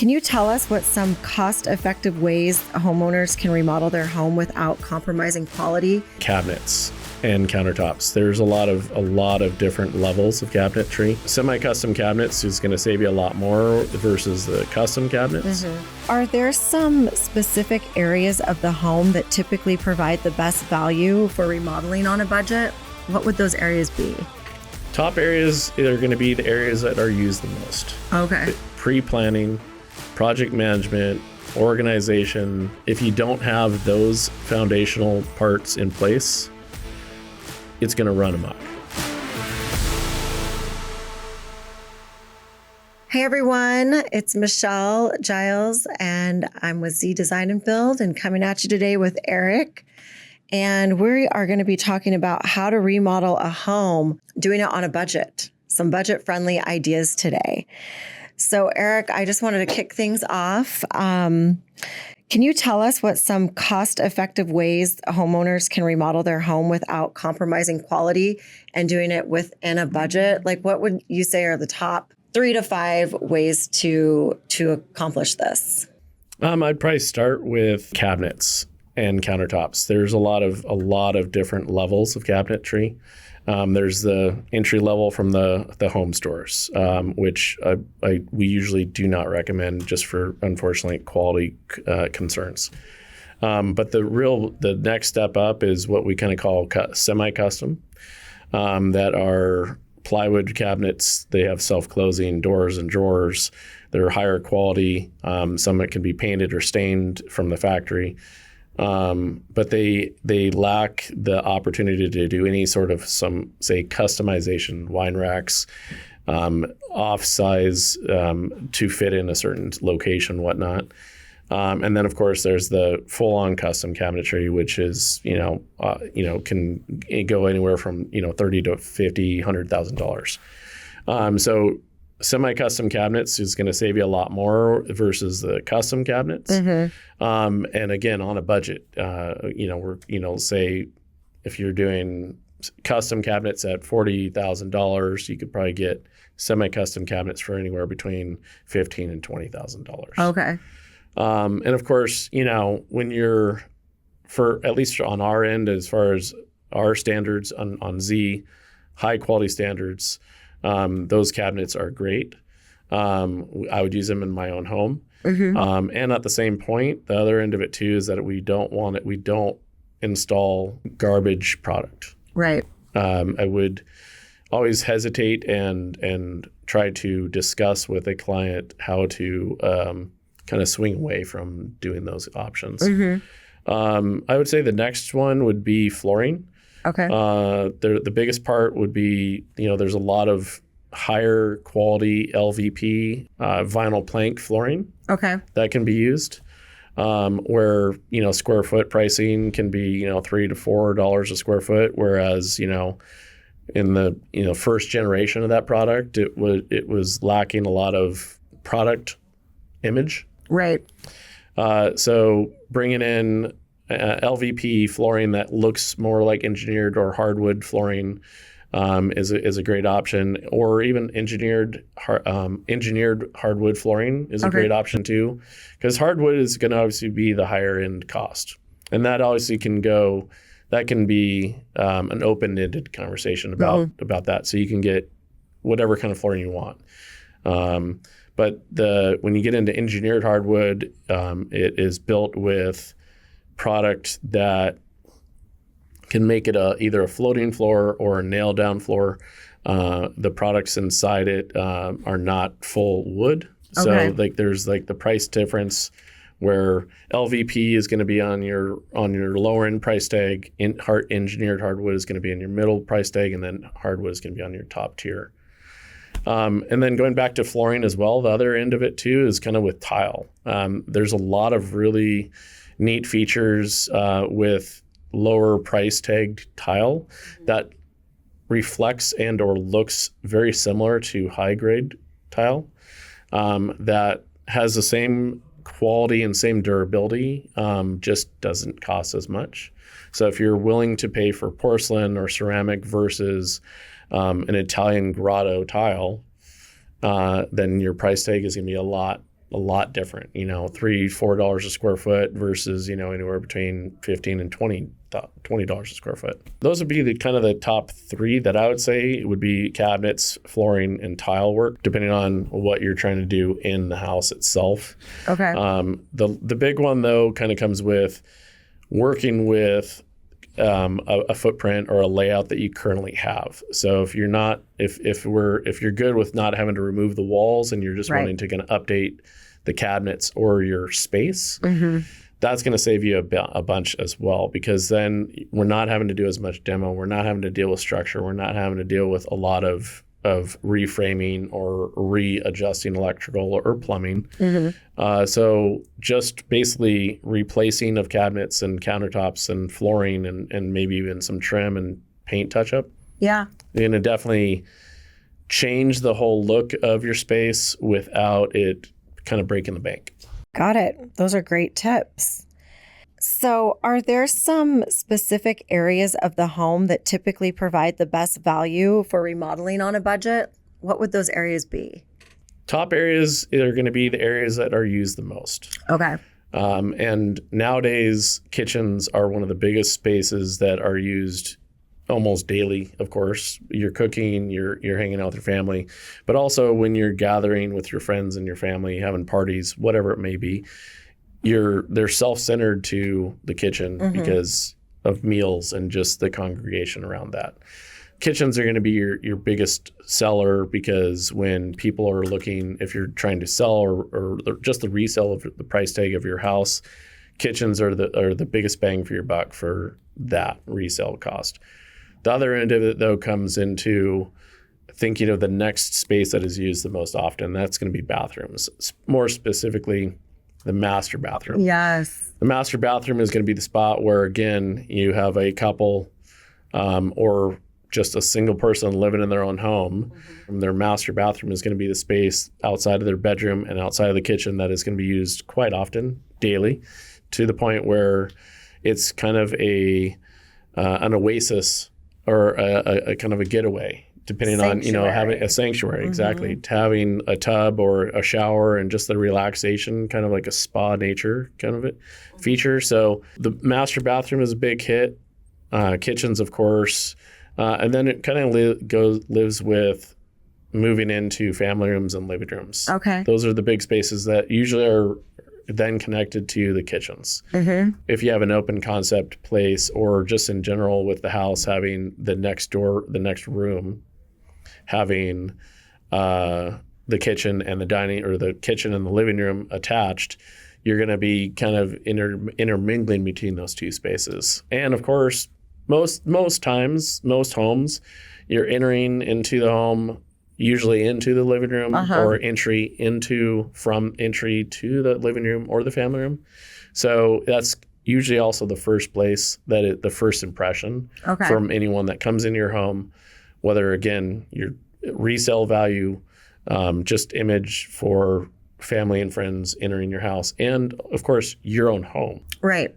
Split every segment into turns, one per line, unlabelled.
Can you tell us what some cost-effective ways homeowners can remodel their home without compromising quality?
Cabinets and countertops. There's a lot of different levels of cabinetry. Semi-custom cabinets is going to save you a lot more versus the custom cabinets.
Are there some specific areas of the home that typically provide the best value for remodeling on a budget? What would those areas be?
Top areas are going to be the areas that are used the most.
Okay.
Pre-planning, project management, organization. If you don't have those foundational parts in place, it's going to run amok.
Hey everyone, it's Michelle Giles, and I'm with Zee Design and Build, and coming at you today with Erik. And we are going to be talking about how to remodel a home, doing it on a budget. Some budget-friendly ideas today. So Erik, I just wanted to kick things off. Can you tell us what some cost-effective ways homeowners can remodel their home without compromising quality and doing it within a budget? Like, what would you say are the top 3 to 5 ways to accomplish this?
I'd probably start with cabinets and countertops. There's a lot of different levels of cabinetry. There's the entry level from the home stores, which we usually do not recommend just for, unfortunately, quality concerns. But the next step up is what we kind of call semi-custom, that are plywood cabinets. They have self-closing doors and drawers. They're higher quality. Some that can be painted or stained from the factory. But they lack the opportunity to do any sort of customization, wine racks, off size to fit in a certain location, whatnot. And then of course there's the full on custom cabinetry, which is, can go anywhere from, $30,000 to $50,000, $100,000. So semi-custom cabinets is going to save you a lot more versus the custom cabinets. And again, on a budget, say if you're doing custom cabinets at $40,000, you could probably get semi-custom cabinets for anywhere between $15,000 and $20,000.
Okay.
And of course, when you're, for at least on our end, as far as our standards on Zee, high quality standards, those cabinets are great. I would use them in my own home. And at the same point, the other end of it too is that we don't install garbage product.
Right.
I would always hesitate and try to discuss with a client how to kind of swing away from doing those options. I would say the next one would be flooring.
Okay.
The biggest part would be, there's a lot of higher quality LVP vinyl plank flooring.
Okay. That
can be used, where square foot pricing can be $3 to $4 a square foot, whereas in the first generation of that product, it was lacking a lot of product image.
Right.
So bringing in LVP flooring that looks more like engineered or hardwood flooring is a great option, or even engineered hardwood flooring is a great option too, because hardwood is going to obviously be the higher end cost, and that obviously can be an open-ended conversation about that. So you can get whatever kind of flooring you want. But when you get into engineered hardwood, it is built with product that can make it either a floating floor or a nail down floor. The products inside it are not full wood. So there's the price difference where LVP is going to be on your lower end price tag, engineered hardwood is going to be in your middle price tag, and then hardwood is going to be on your top tier. And then going back to flooring as well, the other end of it too is kind of with tile. There's a lot of really neat features with lower price tagged tile that reflects and or looks very similar to high grade tile, that has the same quality and same durability, just doesn't cost as much. So if you're willing to pay for porcelain or ceramic versus an Italian grotto tile, then your price tag is going to be a lot a lot different, $3-4 a square foot versus, anywhere between $15 and $20 a square foot. Those would be the kind of the top three that I would say would be cabinets, flooring, and tile work, depending on what you're trying to do in the house itself.
Okay.
The big one though kind of comes with working with a footprint or a layout that you currently have. So if you're good with not having to remove the walls and you're just wanting to kind of update the cabinets or your space, that's going to save you a bunch as well, because then we're not having to do as much demo. We're not having to deal with structure. We're not having to deal with a lot of reframing or readjusting electrical or plumbing. So just basically replacing of cabinets and countertops and flooring and maybe even some trim and paint touch-up.
Yeah.
And it definitely change the whole look of your space without it kind of breaking the bank.
Got it. Those are great tips. So are there some specific areas of the home that typically provide the best value for remodeling on a budget? What would those areas be?
Top areas are going to be the areas that are used the most.
Okay.
And nowadays, kitchens are one of the biggest spaces that are used almost daily, of course. You're cooking, you're hanging out with your family, but also when you're gathering with your friends and your family, having parties, whatever it may be, they're self-centered to the kitchen because of meals and just the congregation around that. Kitchens are going to be your biggest seller, because when people are looking, if you're trying to sell or just the resale of the price tag of your house, kitchens are the biggest bang for your buck for that resale cost. The other end of it, though, comes into thinking of the next space that is used the most often. That's going to be bathrooms, more specifically the master bathroom.
Yes.
The master bathroom is going to be the spot where, again, you have a couple or just a single person living in their own home. Their master bathroom is going to be the space outside of their bedroom and outside of the kitchen that is going to be used quite often, daily, to the point where it's kind of an oasis or a kind of a getaway, depending on, having a sanctuary, exactly. Having a tub or a shower and just the relaxation, kind of like a spa nature kind of feature. So the master bathroom is a big hit. Kitchens, of course. And then it kind of lives with moving into family rooms and living rooms.
Okay.
Those are the big spaces that usually are then connected to the kitchens. If you have an open concept place, or just in general with the house having the next room, having the kitchen and the dining, or the kitchen and the living room attached, you're going to be kind of intermingling between those two spaces. And of course, most homes, you're entering into the home usually into the living room or entry to the living room or the family room. So that's usually also the first place the first impression from anyone that comes into your home, whether, again, your resale value, just image for family and friends entering your house, and of course your own home.
Right.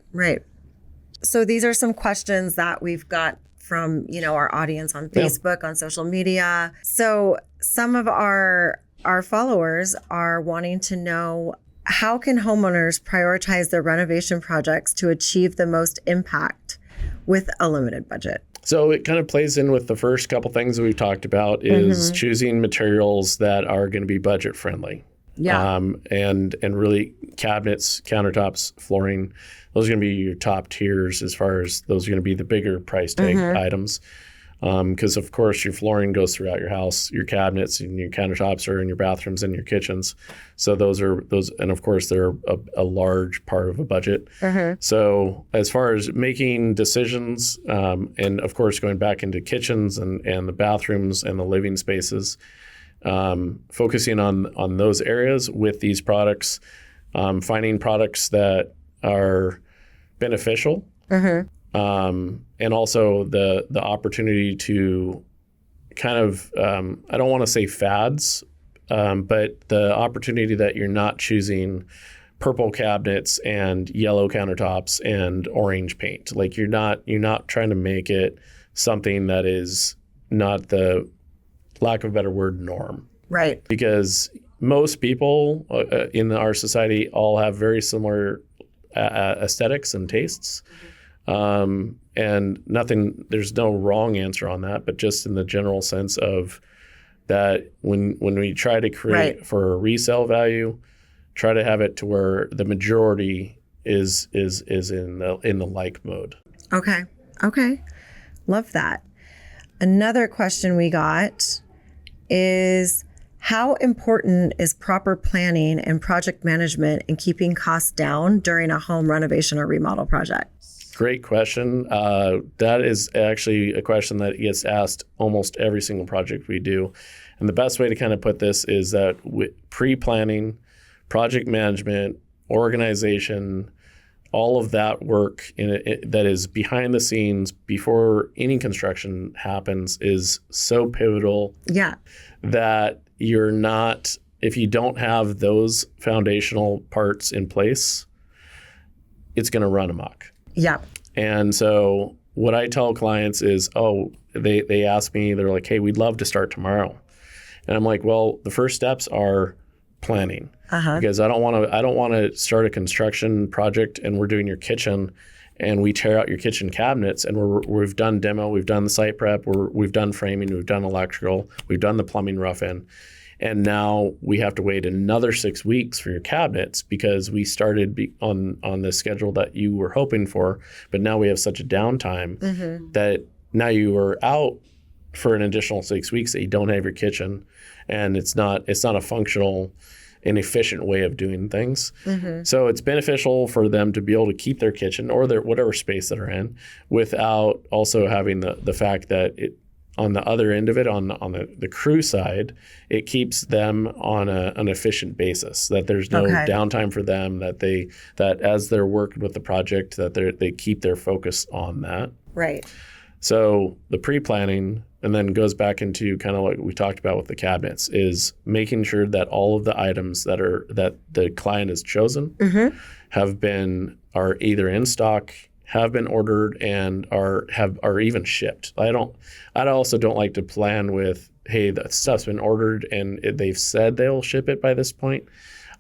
So these are some questions that we've got from, our audience on Facebook, on social media. So some of our followers are wanting to know, how can homeowners prioritize their renovation projects to achieve the most impact with a limited budget?
So it kind of plays in with the first couple things that we've talked about, is choosing materials that are going to be budget friendly.
Yeah.
And really, cabinets, countertops, flooring, those are going to be your top tiers, as far as those are going to be the bigger price tag items. Because, of course, your flooring goes throughout your house, your cabinets and your countertops are in your bathrooms and your kitchens. So those, and of course, they're a large part of a budget. So as far as making decisions, and of course, going back into kitchens and the bathrooms and the living spaces, focusing on those areas with these products, finding products that are beneficial, and also the opportunity to kind of, I don't want to say fads, but the opportunity that you're not choosing purple cabinets and yellow countertops and orange paint. Like you're not trying to make it something that is not, the lack of a better word, norm.
Right.
Because most people in our society all have very similar aesthetics and tastes. And there's no wrong answer on that, but just in the general sense of that when we try to create for a resale value, try to have it to where the majority is in the like mode.
Okay. Love that. Another question we got is, how important is proper planning and project management in keeping costs down during a home renovation or remodel project?
Great question. That is actually a question that gets asked almost every single project we do. And the best way to kind of put this is that pre-planning, project management, organization, all of that work that is behind the scenes before any construction happens is so pivotal that you're not, if you don't have those foundational parts in place, it's going to run amok.
Yeah.
And so what I tell clients is, they ask me, they're like, hey, we'd love to start tomorrow. And I'm like, well, the first steps are planning. Because I don't want to start a construction project and we're doing your kitchen and we tear out your kitchen cabinets and we've done demo, we've done the site prep, we've done framing, we've done electrical, we've done the plumbing rough-in. And now we have to wait another 6 weeks for your cabinets because we started on the schedule that you were hoping for, but now we have such a downtime that now you are out for an additional 6 weeks that you don't have your kitchen, and it's not a functional and efficient way of doing things. So it's beneficial for them to be able to keep their kitchen or their whatever space that are in without also having the fact that it, on the other end of it, on the crew side, it keeps them on an efficient basis, that there's no downtime for them, that as they're working with the project, that they keep their focus on that.
Right.
So the pre-planning, and then goes back into kind of like we talked about with the cabinets, is making sure that all of the items that the client has chosen are either in stock, have been ordered, and are even shipped. I also don't like to plan with, hey, the stuff's been ordered and they've said they'll ship it by this point.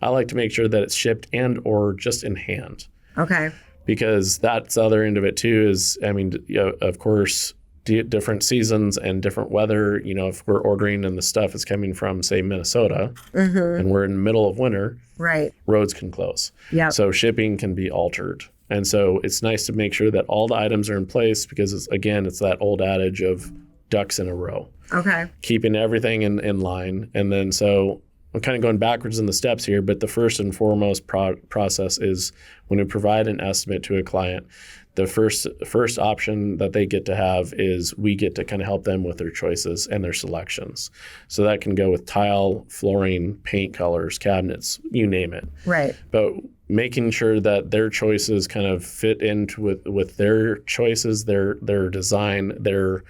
I like to make sure that it's shipped and or just in hand.
Okay.
Because that's the other end of it too. Is, I mean, of course, different seasons and different weather. If we're ordering and the stuff is coming from, say, Minnesota, and we're in the middle of winter, roads can close. Yeah. So shipping can be altered. And so it's nice to make sure that all the items are in place because, it's that old adage of ducks in a row. Okay. Keeping everything in line. And then so I'm kind of going backwards in the steps here, but the first and foremost process is when we provide an estimate to a client, the first option that they get to have is we get to kind of help them with their choices and their selections. So that can go with tile, flooring, paint colors, cabinets, you name it. Right. But making sure that their choices kind of fit into with their choices, their design, their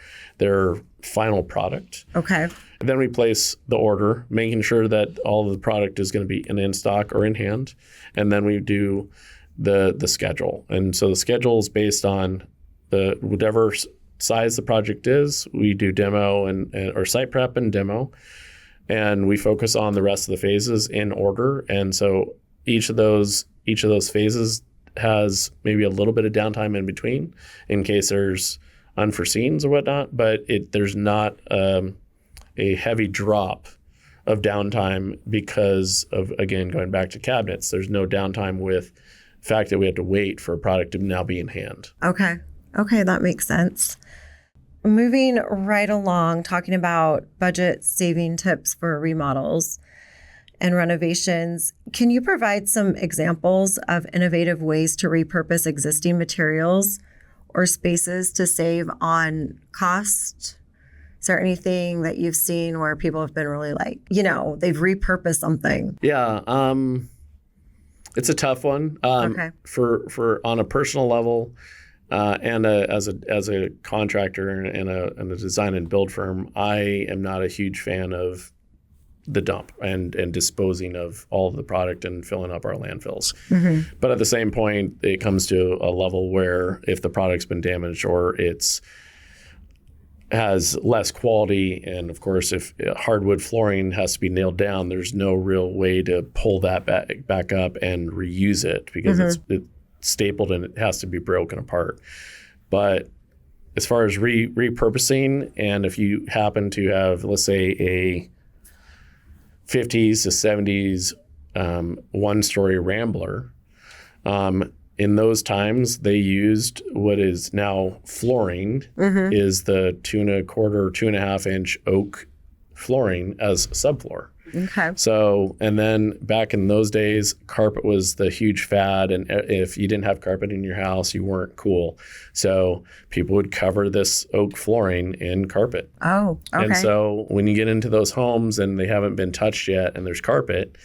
final product. Okay. And then we place the order, making sure that all of the product is going to be in stock or in hand. And then we do the schedule. And so the schedule is based on whatever size the project is. We do demo or site prep and demo. And we focus on the rest of the phases in order. And so each of those phases has maybe a little bit of downtime in between in case there's unforeseens or whatnot, but there's not a heavy drop of downtime because of, again, going back to cabinets, there's no downtime with the fact that we have to wait for a product to now be in hand. Okay, that makes sense. Moving right along, talking about budget saving tips for remodels and renovations, can you provide some examples of innovative ways to repurpose existing materials or spaces to save on cost? Is there anything that you've seen where people have been really they've repurposed something? Yeah, it's a tough one. For on a personal level, and as a contractor and a design and build firm, I am not a huge fan of the dump and disposing of all of the product and filling up our landfills. Mm-hmm. But at the same point, it comes to a level where if the product's been damaged or it's has less quality. And of course, if hardwood flooring has to be nailed down, there's no real way to pull that back up and reuse it because it's stapled and it has to be broken apart. But as far as repurposing, and if you happen to have, let's say, a 50s to 70s one-story Rambler, in those times, they used what is now flooring, is the 2 1/4, 2.5 inch oak flooring as subfloor.
Okay.
So, and then back in those days, carpet was the huge fad. And if you didn't have carpet in your house, you weren't cool. So people would cover this oak flooring in carpet.
Oh, okay.
And so when you get into those homes and they haven't been touched yet and there's carpet,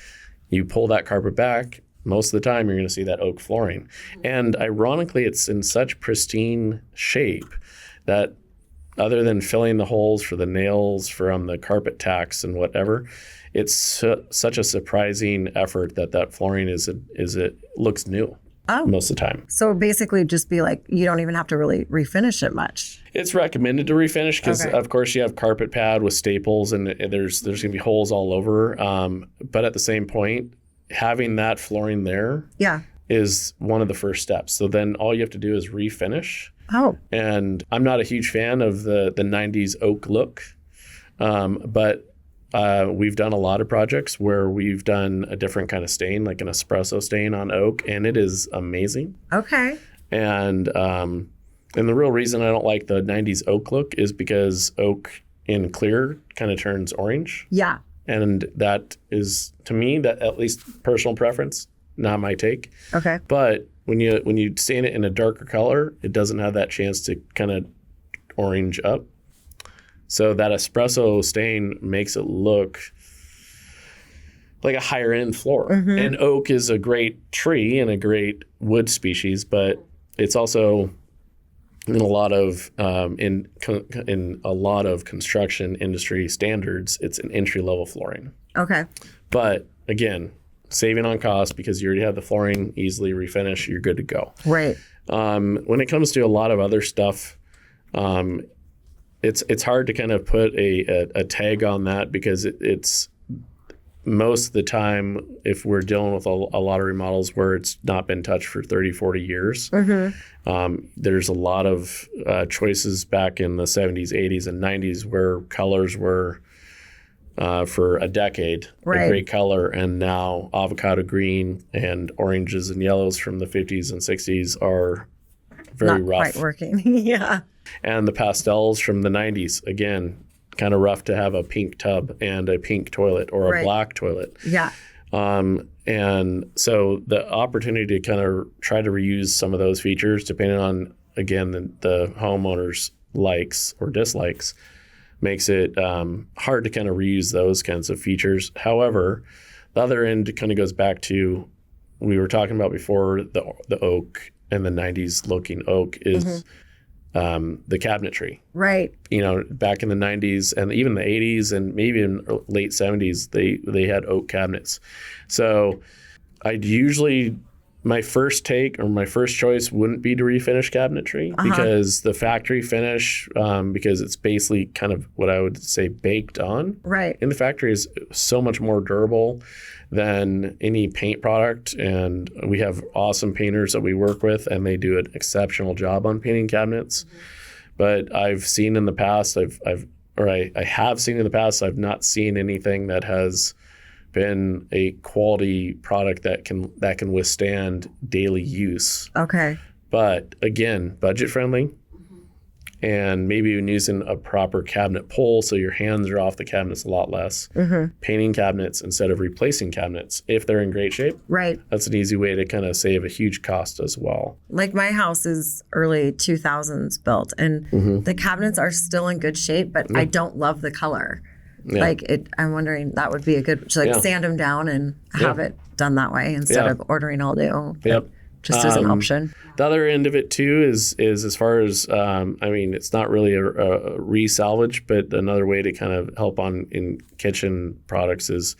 you pull that carpet back. Most of the time, you're going to see that oak flooring. And ironically, it's in such pristine shape that other than filling the holes for the nails from the carpet tacks and whatever, it's such a surprising effort that flooring it looks new most of the time.
So basically just be like, you don't even have to really refinish it much.
It's recommended to refinish because, of course, you have carpet pad with staples and there's going to be holes all over. But at the same point, having that flooring there is one of the first steps. So then all you have to do is refinish.
Oh.
And I'm not a huge fan of the 90s oak look, but we've done a lot of projects where we've done a different kind of stain, like an espresso stain on oak, and it is amazing.
Okay.
And the real reason I don't like the 90s oak look is because oak in clear kind of turns orange.
Yeah.
And that is, to me, that at least personal preference, not my take.
Okay.
But when you stain it in a darker color, it doesn't have that chance to kind of orange up. So that espresso stain makes it look like a higher end floor. And oak is a great tree and a great wood species, but it's also in a lot of in a lot of construction industry standards, it's an entry level flooring.
Okay.
But again, saving on cost because you already have the flooring, easily refinish, you're good to go.
Right.
When it comes to a lot of other stuff, it's hard to kind of put a tag on that because it's most of the time, if we're dealing with a lot of remodels where it's not been touched for 30, 40 years, there's a lot of choices back in the 70s, 80s, and 90s where colors were for a decade a great color, and now avocado green and oranges and yellows from the 50s and 60s are very rough.
Not quite working. Yeah.
And the pastels from the 90s, again, kind of rough to have a pink tub and a pink toilet or a black toilet.
Yeah.
And so the opportunity to kind of try to reuse some of those features, depending on, again, the homeowner's likes or dislikes, makes it hard to kind of reuse those kinds of features. However, the other end kind of goes back to, we were talking about before, the oak and the 90s looking oak is the cabinetry. Right. You know, back in the 90s and even the 80s and maybe in late 70s, they had oak cabinets. So I'd usually, my first take or my first choice wouldn't be to refinish cabinetry because the factory finish, because it's basically kind of what I would say baked on. Right. In the factory is so much more durable than any paint product. And we have awesome painters that we work with and they do an exceptional job on painting cabinets. But I've seen in the past, I have seen in the past, I've not seen anything that has been a quality product that can withstand daily use. Okay. But again, budget friendly. And maybe even using a proper cabinet pull so your hands are off the cabinets a lot less. Painting cabinets instead of replacing cabinets if they're in great shape. Right. That's an easy way to kind of save a huge cost as well.
Like my house is early 2000s built and the cabinets are still in good shape, but I don't love the color. Yeah. Like I'm wondering that would be a good, sand them down and have it done that way instead of ordering all new.
Yep.
Just as an option.
The other end of it too is as far as it's not really a re-salvage, but another way to kind of help in kitchen products is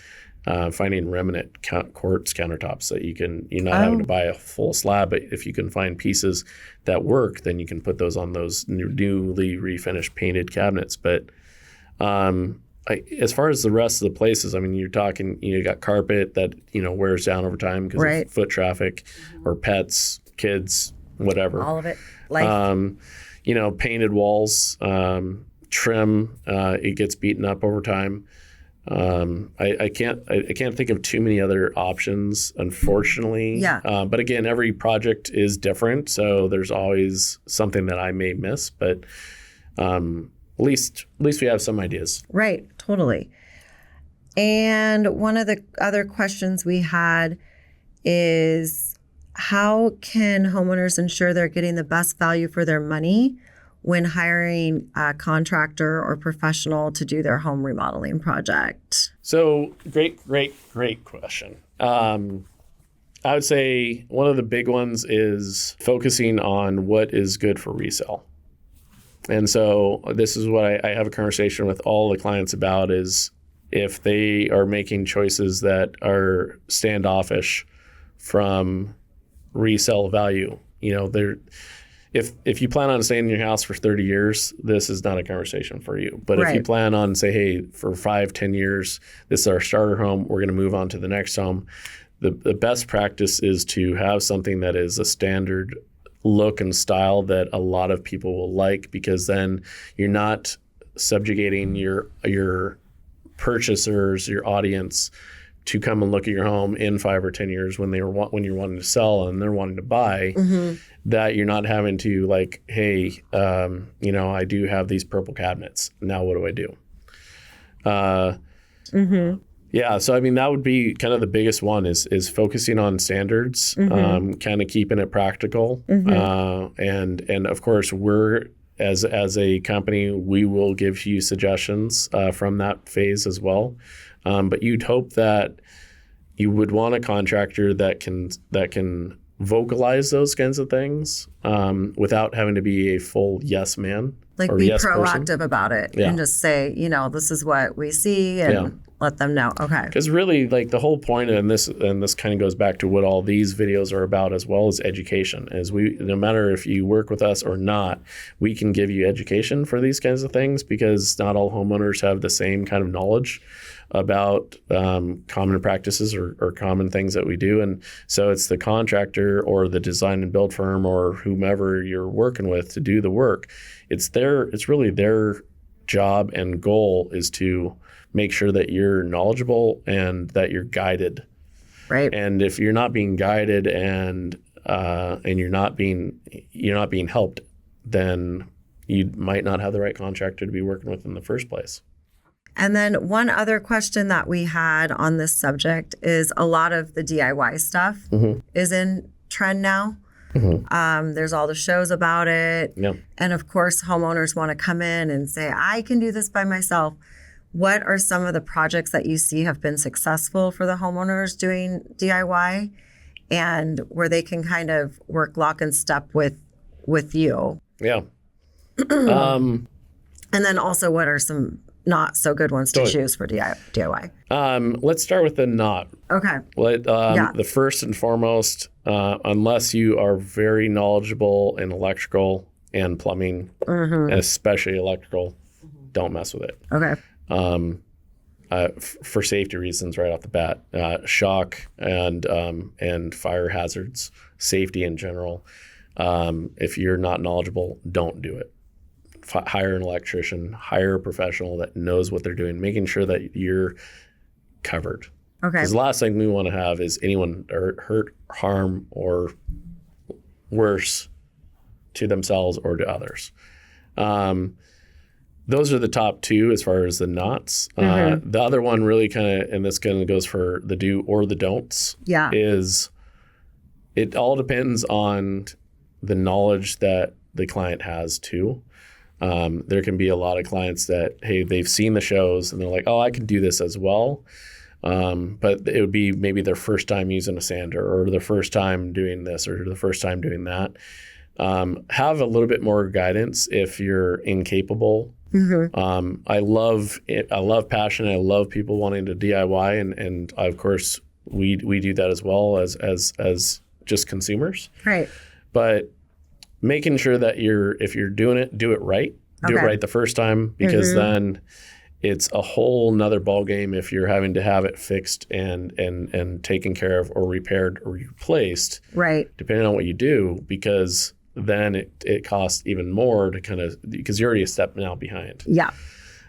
finding remnant quartz countertops that you're not having to buy a full slab, but if you can find pieces that work, then you can put those on those newly refinished painted cabinets. But as far as the rest of the places, I mean, you're talking, you got carpet that, wears down over time because of foot traffic or pets, kids, whatever.
All of it. Life.
Painted walls, trim, it gets beaten up over time. I can't think of too many other options, unfortunately.
Yeah.
But again, every project is different, so there's always something that I may miss. But at least we have some ideas.
Right. Totally. And one of the other questions we had is, how can homeowners ensure they're getting the best value for their money when hiring a contractor or professional to do their home remodeling project?
So great question. I would say one of the big ones is focusing on what is good for resale. And so this is what I have a conversation with all the clients about, is if they are making choices that are standoffish from resale value, if you plan on staying in your house for 30 years, this is not a conversation for you. But if you plan on, say, hey, for 5-10 years, this is our starter home, we're going to move on to the next home. The best practice is to have something that is a standard look and style that a lot of people will like, because then you're not subjugating your purchasers, your audience, to come and look at your home in 5 or 10 years when you're wanting to sell and they're wanting to buy. That you're not having to like, hey, I do have these purple cabinets. Now what do I do? Yeah, so I mean, that would be kind of the biggest one is focusing on standards, kind of keeping it practical. And of course, we're, as a company, we will give you suggestions from that phase as well. But you'd hope that you would want a contractor that can vocalize those kinds of things without having to be a full yes man.
Like, be proactive about it and just say, this is what we see, and let them know. Okay.
Because really, like, the whole point, and this kind of goes back to what all these videos are about as well, as education. No matter if you work with us or not, we can give you education for these kinds of things, because not all homeowners have the same kind of knowledge about common practices or common things that we do. And so it's the contractor or the design and build firm or whomever you're working with to do the work. It's really their job and goal is to make sure that you're knowledgeable and that you're guided.
Right.
And if you're not being guided and you're not being helped, then you might not have the right contractor to be working with in the first place.
And then one other question that we had on this subject is, a lot of the DIY stuff is in trend now. There's all the shows about it. And of course, homeowners want to come in and say, I can do this by myself. What are some of the projects that you see have been successful for the homeowners doing DIY, and where they can kind of work lock and step with you? Yeah. And then also, what are some not so good ones to choose for DIY?
Let's start with the not.
Okay.
The first and foremost, unless you are very knowledgeable in electrical and plumbing, and especially electrical, don't mess with it. Okay. For safety reasons, right off the bat, shock and fire hazards, safety in general. If you're not knowledgeable, don't do it. Hire an electrician, hire a professional that knows what they're doing, making sure that you're covered. Okay. Because the last thing we want to have is anyone hurt, harm, or worse to themselves or to others. Those are the top two as far as the nots. The other one really kind of, and this kind of goes for the do or the don'ts, is it all depends on the knowledge that the client has too. There can be a lot of clients that, hey, they've seen the shows and they're like, oh, I can do this as well. But it would be maybe their first time using a sander, or their first time doing this, or the first time doing that. Have a little bit more guidance if you're incapable I love it. I love passion. I love people wanting to DIY, and of course we do that as well as just consumers.
Right.
But making sure that if you're doing it, do it right. Do it right the first time, because then it's a whole nother ball game if you're having to have it fixed and taken care of or repaired or replaced.
Right.
Depending on what you do, because then it costs even more to kind of, because you're already a step now behind.
Yeah.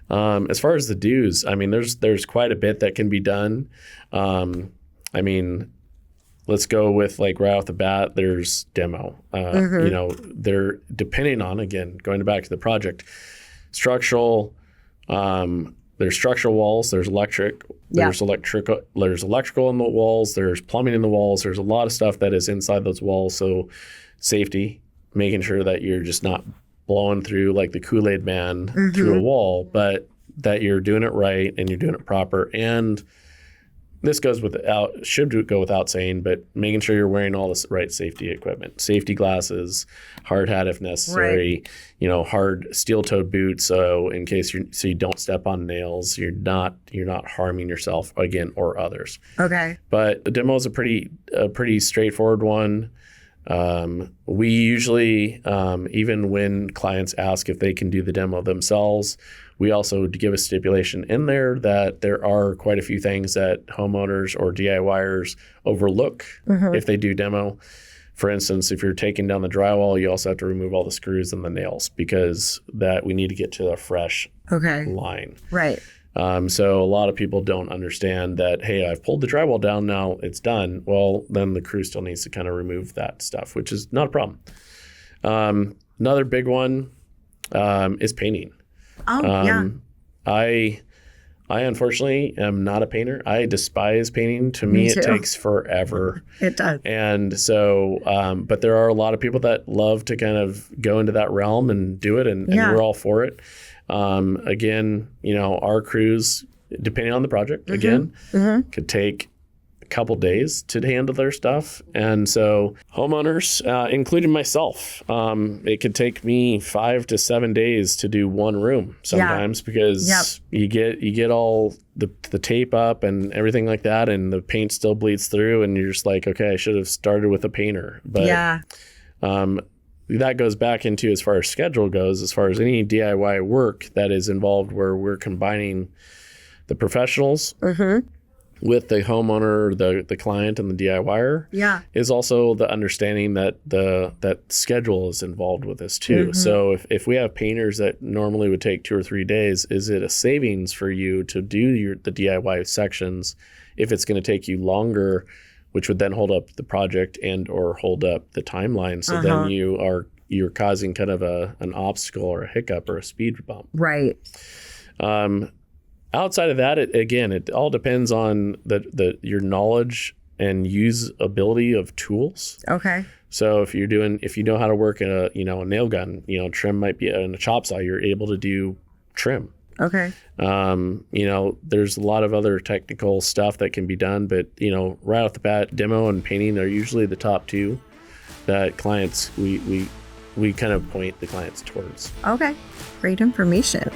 As far as the dues, I mean, there's quite a bit that can be done. I mean, let's go with like right off the bat, there's demo. You know, they're depending on, again, going back to the project, structural. There's structural walls. There's electric. There's electrical in the walls. There's plumbing in the walls. There's a lot of stuff that is inside those walls. So safety, making sure that you're just not blowing through like the Kool-Aid man through a wall, but that you're doing it right and you're doing it proper. And this should go without saying, but making sure you're wearing all the right safety equipment, safety glasses, hard hat if necessary, you know, hard steel-toed boots. So in case you don't step on nails, you're not harming yourself again or others.
Okay.
But the demo is a pretty straightforward one. We usually, even when clients ask if they can do the demo themselves, we also give a stipulation in there that there are quite a few things that homeowners or DIYers overlook if they do demo. For instance, if you're taking down the drywall, you also have to remove all the screws and the nails, because that we need to get to a fresh line.
Right.
So a lot of people don't understand that, hey, I've pulled the drywall down, now it's done. Well, then the crew still needs to kind of remove that stuff, which is not a problem. Another big one is painting. I unfortunately am not a painter. I despise painting. To me it takes forever.
It does.
And so, but there are a lot of people that love to kind of go into that realm and do it, and we're all for it. Again, you know, our crews, depending on the project, could take a couple days to handle their stuff. And so homeowners, including myself, it could take me 5 to 7 days to do one room sometimes, because you get all the tape up and everything like that, and the paint still bleeds through, and you're just like, okay, I should have started with a painter. But that goes back into, as far as schedule goes, as far as any DIY work that is involved where we're combining the professionals with the homeowner, the client, and the DIYer, is also the understanding that that schedule is involved with this too. So if we have painters that normally would take 2 or 3 days, is it a savings for you to do the DIY sections if it's going to take you longer, which would then hold up the project and or hold up the timeline? So then you're causing kind of an obstacle or a hiccup or a speed bump.
Right.
Outside of that, it all depends on your knowledge and usability of tools. Okay. So if you know how to work a nail gun, trim might be in a chop saw, you're able to do trim. Okay. There's a lot of other technical stuff that can be done, but right off the bat, demo and painting are usually the top two that clients we kind of point the clients towards.
Okay. Great information.